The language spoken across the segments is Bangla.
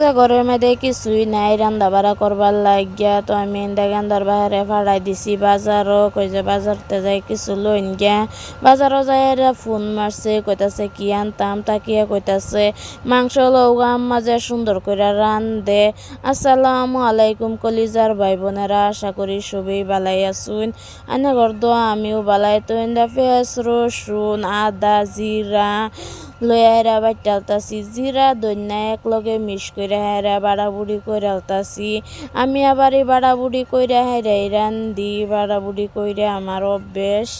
ঘরের মধ্যে কিছুই নাই রান্না বাড়া করবার লাগিয়া তো আমি গান্ধার বাহারে ভাড়াই দিছি বাজারও কই যে বাজারতে যাই কিছু লইন গিয়া বাজারও যাই ফোন মারছে কইতাছে কি আনতাম তাকিয়া কইতাছে মাংস লৌগা আম্মা যে সুন্দর করে রান্ধে। আসসালামু আলাইকুম কলিজার ভাই বোনেরা, আশা করি সবই বালাই আসুন। আনে ঘর দোয়া আমিও বালাই। তো পেঁয়াজ রসুন আদা জিরা লইয়া হেরা বাইটালতাছি, জিরা দইন্যা একলগে মিশ কইরা হেরা বাড়াবুড়ি কইরালতাছি। আমি আবার এই বাড়াবুড়ি কইরা হেরাই রান্ধি, বাড়াবুড়ি কইরা আমার অভ্যেস।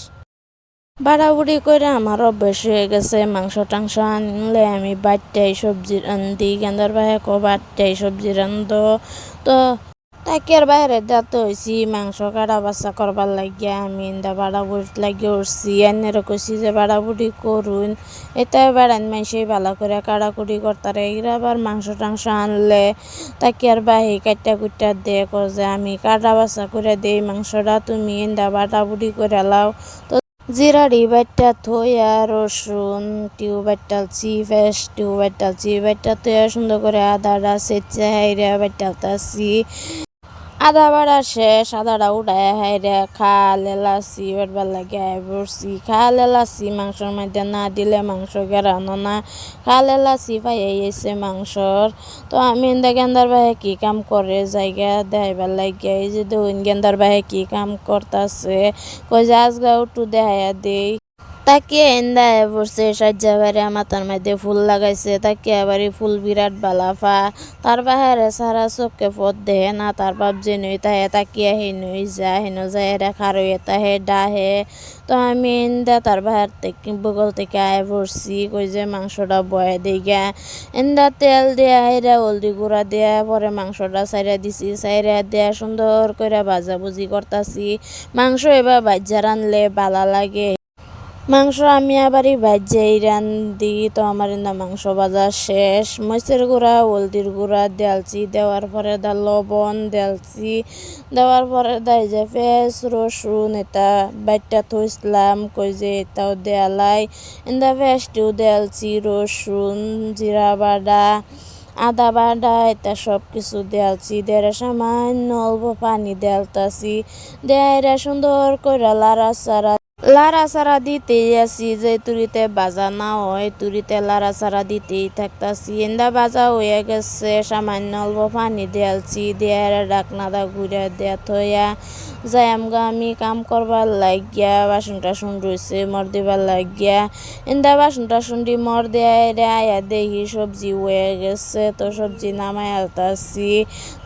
বাড়াবুড়ি কইরা আমার অভ্যেস হয়ে গেছে। মাংস টাংস আনলে আমি বাটটাই সবজি রান্ধি। গেন্দার ভাইয়া বাটটাই সবজি রান্ধো। তো তাকে আর বাইরে দাঁত হয়েছি মাংস কাটা বাচ্চা করবার লাগিয়া আমি বাড়াবুড়ি লাগিয়ে উঠছি। এনে কইছি যে বাড়াবুড়ি করুন, এটা বেড়ান মাইসে ভালো করে কাড়াকুড়ি করতারে। এরা আবার মাংস টাংস আনলে তাকে আর বাহি কাটটা কুটটা দে যে আমি কাটা বাচ্চা করে দেই মাংসটা, তুমি বাড়াবুড়ি করে লাও। তো জিরাড়ি বাইটটা থইয়া রসুন টিউব বাইটালছি, ফেস টিউব বাইটালছি, বাইটটা থইয়া সুন্দর করে আদাটা সেচে হাইরা বাইটালতাছি। আদা বাড়া শেষ, আদাটা উঠায় হাইরে খালে লাসি বাটবার লাগে বসছি। খালে লাসি মাংসর মধ্যে না দিলে মাংস গেরানো না, খালে লাসি পাইয়াছে মাংসর। তো আমি গেন্দার ভাই কি কাম করে জায়গা দেখাইবার লাগে, এই যে দেখুন গেন্দার ভাই কি কাম করতেছে, কই যে আজগা একটু দেখাইয়া দেই। তাকে এন্দা পড়ছে সাজ্জা বাড়ি মাথার মধ্যে ফুল লাগাইছে, তাকে আবার ফুল বিরাট বালাফা। তার বাহারে সারা চোখে পথ দেহে না, তার বাপ যে নই তাহে তাকিয়া হেনই যায়, হেন যায় রেখার হয়ে তাহে ডাহে। তো আমি এন্দা তার বাহার থেকে বগল থেকে আয় পড়ছি, কই যে মাংসটা বয়ে দিই এন্দা তেল দেয়া হেরা হলদি গুঁড়া দেয়া পরে মাংসটা সাইরা দিছি, সাইরা দেয়া সুন্দর করে ভাজাভুজি করতাছি। মাংস এবার ভাজ্যা রানলে ভালো লাগে। মাংস আমি আবারই ভাজ্যাই রান্ধি। তো আমার মাংস ভাজা শেষ। মরিচের গুঁড়া হলদির গুঁড়া দেলছি, দেওয়ার পরে লবণ দেলছি, দেওয়ার পরে দেয় যে পেঁয়াজ রসুন এটা বাইটটা থইসলাম, কই যে এটাও দেয়ালাই পেঁয়াজটিও দেলছি, রসুন জিরা বাডা আদা বাডা এটা সব কিছু দেলছি। দেড় সামান্য অল্প পানি দেলতাছি, দেয়া সুন্দর করে লাড়া সারা দিতেই আছি। যে তুরিতে বাজা না হয় তুরিতে লাড়া সারা দিতেই থাকতাছি। বাজা হয়ে গেছে, সামান্য অল্প পানি দেয়ালছি, দেয়ার ডাকনাদা ঘুরে দেয়া থইয়া যাই আমগা আমি কাম করবার লাগিয়া বাসন টাসন রয়েছে মর দিবার লাগিয়া। বাসন টাসন দি মর দেয়া আয়া দেখি সবজি হয়ে গেছে। তো সবজি নামাই আলতাছি,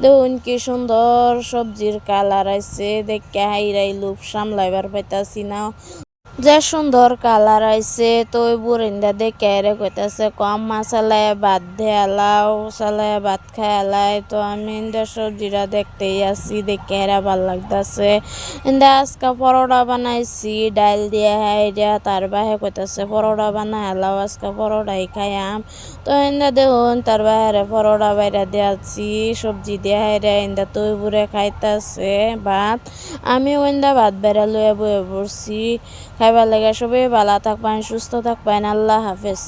দেখুন কি সুন্দর সবজির কালার আইছে, দেখে হাইরাই লোভ সামলাইবার পাইতাছি না, যে সুন্দর কালার আইছে। তো ওই বুড়িন্দা দেখে রে কইতাছে কম মশালায় ভাত দেয়ালাও, সালায় ভাত খায়ালাই। তো আমি সবজিটা দেখতেই আছি, দেখে এরা ভাল লাগতেছে। আজকে পরোটা বানাইছি ডাল দিয়ে হাইরা, তার বাহে কইতাছে পরোটা বানাই হালাও, আজকে পরোটাই খাইয়াম। তো দেখুন তার বাহারে পরোটা বাইরা দেয়ালছি সবজি দিয়ে হাইরা, তো বুড়ে খাইতাছে ভাত। আমি ভাত বেড়া লইয়া বয়ে পড়ছি খাইবার লাগে। সবাই ভালো থাকবেন, সুস্থ থাকবেন, আল্লাহ হাফেজ।